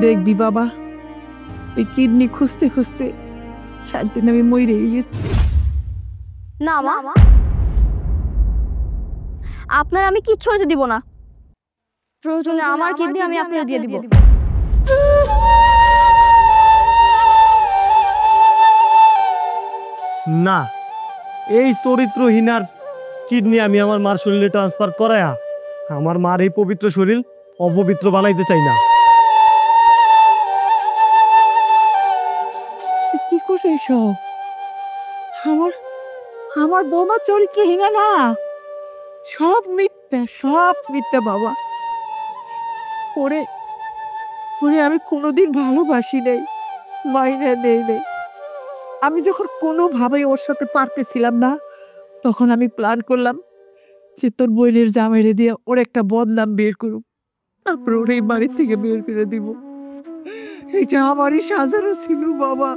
দেখবি বাবা, এই কিডনি খুঁজতে খুঁজতে একদিন আমি মরে গেছি। না মা, আপনার আমি কিচ্ছু হতে দিব না। প্রয়োজনে আমার কিডনি আমি আপনাকে দিয়ে দিব। না, এই চরিত্রহীনার কিডনি আমি আমার মার শরীরে ট্রান্সফার করায়া আমার মার এই পবিত্র শরীর অপবিত্র বানাইতে চাই না। কি করে সব? আমার আমার বৌমা চরিত্রহীনা না, সব মিথ্যা, সব মিথ্যা বাবা। ওরে ওরে আমি কোনোদিন ভালোবাসি নাই, মাইনে নেই নেই। আমি যখন কোনোভাবে ওর সাথে পারতেছিলাম না, তখন আমি প্ল্যান করলাম যে তোর বোনের জামাইরে দিয়ে ওর একটা বদনাম বের করুক, তারপর ওর এই বাড়ির থেকে বের করে দিব। এটা আমারই সাজানো ছিল বাবা।